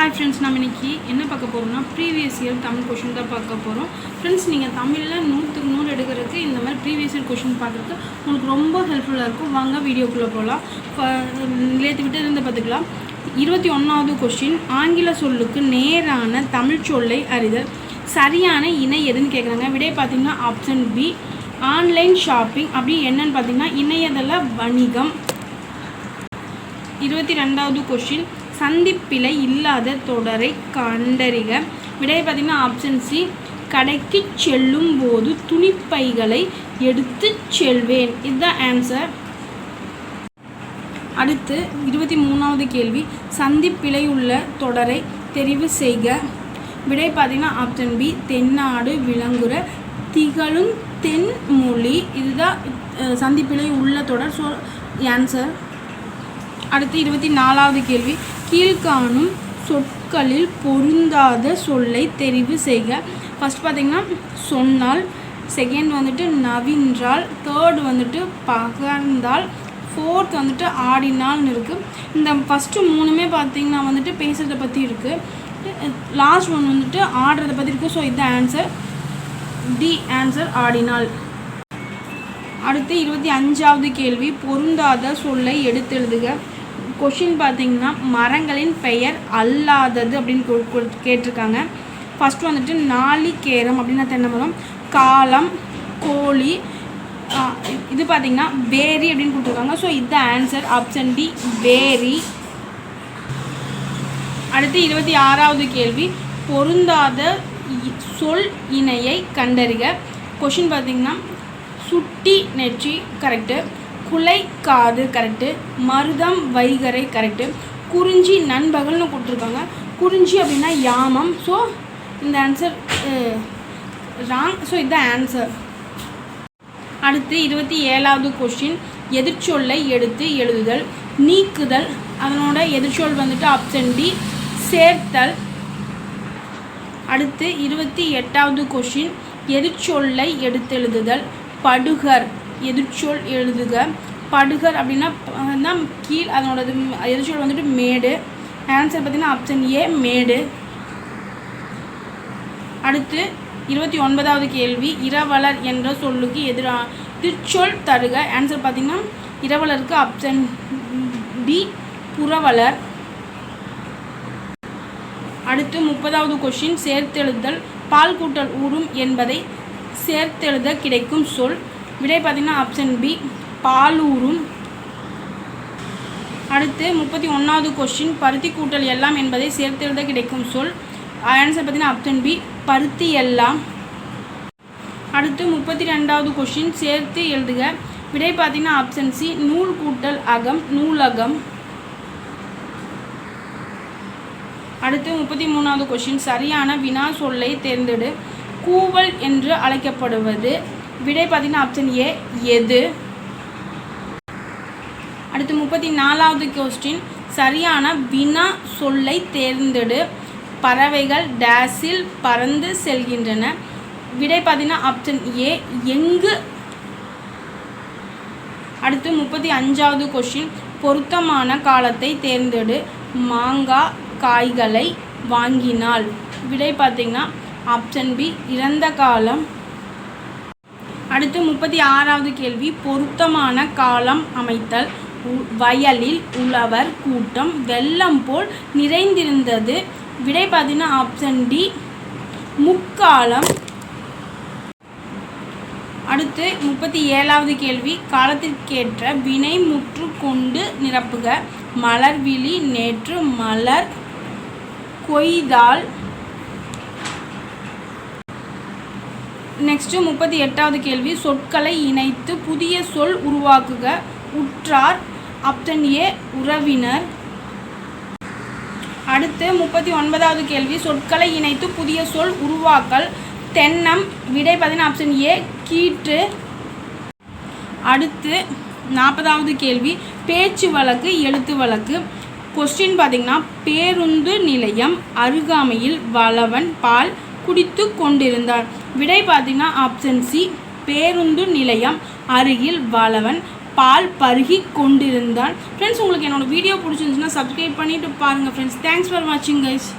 Hi friends, நம்ம இன்றைக்கி என்ன பார்க்க போகிறோம்னா ப்ரீவியஸ் இயர் தமிழ் கொஷின் தான் பார்க்க போகிறோம். ஃப்ரெண்ட்ஸ், நீங்கள் தமிழில் 100க்கு 100 எடுக்கிறதுக்கு இந்த மாதிரி ப்ரீவியஸ் இயர் கொஷின் பார்க்குறதுக்கு உங்களுக்கு ரொம்ப ஹெல்ப்ஃபுல்லாக இருக்கும். வாங்க வீடியோக்குள்ளே போகலாம். நேற்று விட்டு இருந்து பார்த்துக்கலாம். 21வது கொஷின், ஆங்கில சொல்லுக்கு நேரான தமிழ் சொல்லை அறிதல். சரியான இணை எதுன்னு கேட்குறாங்க. விடை பார்த்திங்கன்னா ஆப்ஷன் பி, ஆன்லைன் ஷாப்பிங். அப்படி என்னன்னு பார்த்திங்கன்னா இணையதள வணிகம். 22வது கொஷின், சந்திப்பிழை இல்லாத தொடரை கண்டறிக. விடை பார்த்திங்கன்னா ஆப்ஷன் சி, கடைக்கு செல்லும் போது துணிப்பைகளை எடுத்து செல்வேன். இதுதான் ஆன்சர். அடுத்து 23வது கேள்வி, சந்திப்பிழை உள்ள தொடரை தெரிவு செய்க. விடை பார்த்திங்கன்னா ஆப்ஷன் பி, தென்னாடு விளங்குற திகழும் தென்மொழி. இதுதான் சந்திப்பிழை உள்ள தொடர். So answer. அடுத்து 24வது கேள்வி, கீழ்காணும் சொற்களில் பொருந்தாத சொல்லை தெரிவு செய்க. ஃபஸ்ட் பார்த்திங்கன்னா சொன்னால், செகண்ட் வந்துட்டு நவின்றால், தேர்டு வந்துட்டு பகர்ந்தால், ஃபோர்த் வந்துட்டு ஆடினால்னு இருக்குது. இந்த ஃபஸ்ட்டு 3மே பார்த்திங்கன்னா வந்துட்டு பேசுகிறத பற்றி இருக்குது. லாஸ்ட் ஒன் வந்துட்டு ஆடுறதை பற்றி இருக்குது. ஸோ இது ஆன்சர் டி, ஆன்சர் ஆடினால். அடுத்து 25வது கேள்வி, பொருந்தாத சொல்லை எடுத்தெழுதுக. கொஷின் பார்த்திங்கன்னா மரங்களின் பெயர் அல்லாதது அப்படின்னு கேட்டிருக்காங்க. ஃபஸ்ட்டு வந்துட்டு நாளிகேரம் அப்படின்னா தென்னை மரம், காலம், கோழி. இது பார்த்திங்கன்னா பேரி அப்படின்னு கொடுத்துருக்காங்க. ஸோ இது ஆன்சர் ஆப்ஷன் டி, பேரி. அடுத்து 26வது கேள்வி, பொருந்தாத சொல் இணையை கண்டறிக. கொஷின் பார்த்திங்கன்னா சுட்டி நெற்றி கரெக்டு, குலை காது கரெக்டு, மருதம் வைகரை கரெக்டு, குறிஞ்சி நண்பகல்னு கொடுத்துருக்காங்க. குறிஞ்சி அப்படின்னா யாமம். ஸோ இந்த ஆன்சர் ராங். ஸோ இதுதான் ஆன்சர். அடுத்து 27வது கொஷின், எதிர்ச்சொல்லை எடுத்து எழுதுதல். நீக்குதல், அதனோட எதிர்ச்சொல் வந்துட்டு ஆப்ஷன் டி, சேர்த்தல். அடுத்து 28வது கொஷின், எதிர்ச்சொல்லை எடுத்து எழுதுதல். படுகர், எதிர்ச்சொல் எழுதுக. படுகர் அப்படின்னா கீழ், அதனோட எதிர்ச்சொல் வந்துட்டு மேடு. ஆன்சர் பார்த்திங்கன்னா ஆப்ஷன் ஏ, மேடு. அடுத்து 29வது கேள்வி, இரவலர் என்ற சொல்லுக்கு எதிர்ச்சொல் தருக. ஆன்சர் பார்த்திங்கன்னா இரவலருக்கு ஆப்ஷன் டி, புரவலர். அடுத்து 30வது கொஷின், சேர்த்தெழுதல். பால் கூட்டல் ஊறும் என்பதை சேர்த்தெழுத கிடைக்கும் சொல். விடை பார்த்திங்கன்னா ஆப்ஷன் பி, பாலூரும். அடுத்து 31வது கொஷின், பருத்தி கூட்டல் எல்லாம் என்பதை சேர்த்தெழுத கிடைக்கும் சொல். ஆன்சர் பார்த்திங்கன்னா ஆப்ஷன் பி, பருத்தி எல்லாம். அடுத்து 32வது கொஷின், சேர்த்து எழுதுக. விடை பார்த்திங்கன்னா ஆப்ஷன் சி, நூல் கூட்டல் அகம், நூலகம். அடுத்து 33வது கொஷின், சரியான வினா சொல்லை தேர்ந்தெடு. கூவல் என்று அழைக்கப்படுவது. விடை பார்த்திங்கன்னா ஆப்ஷன் ஏ, எது. அடுத்து 34வது கொஸ்டின், சரியான வினா சொல்லை தேர்ந்தெடு. பறவைகள் டேஸில் பறந்து செல்கின்றன. விடை பார்த்திங்கன்னா ஆப்ஷன் ஏ, எங்கு. அடுத்து 35வது கொஸ்டின், பொருத்தமான காலத்தை தேர்ந்தெடு. மாங்காய் காய்களை வாங்கினால். விடை பார்த்திங்கன்னா ஆப்ஷன் பி, இறந்த காலம். அடுத்து 36வது கேள்வி, பொருத்தமான காலம் அமைத்தல். வயலில் உழவர் கூட்டம் வெள்ளம் போல் நிறைந்திருந்தது. விடை பார்த்திங்கன்னா ஆப்ஷன் டி, முக்காலம். அடுத்து 37வது கேள்வி, காலத்திற்கேற்ற வினை முற்று கொண்டு நிரப்புக. மலர்விழி நேற்று மலர் கொய்தால். நெக்ஸ்ட்டு 38வது கேள்வி, சொற்களை இணைத்து புதிய சொல் உருவாக்குக. உற்றார், ஆப்ஷன் ஏ, உறவினர். அடுத்து 39வது கேள்வி, சொற்களை இணைத்து புதிய சொல் உருவாக்கல். தென்னம். விடை பார்த்திங்கன்னா ஆப்ஷன் ஏ, கீற்று. அடுத்து 40வது கேள்வி, பேச்சு வழக்கு எழுத்து வழக்கு. கொஸ்டின் பார்த்திங்கன்னா பேருந்து நிலையம் அருகாமையில் வளவன் பால் குடித்து கொண்டிருந்தார். விடை பார்த்திங்கன்னா ஆப்ஷன் சி, பேருந்து நிலையம் அருகில் வளவன் பால் பருகி கொண்டிருந்தாள். ஃப்ரெண்ட்ஸ், உங்களுக்கு என்னோடய வீடியோ பிடிச்சிருந்துச்சுன்னா சப்ஸ்கிரைப் பண்ணிவிட்டு பாருங்கள் ஃப்ரெண்ட்ஸ். தேங்க்ஸ் ஃபார் வாட்சிங் கைஸ்.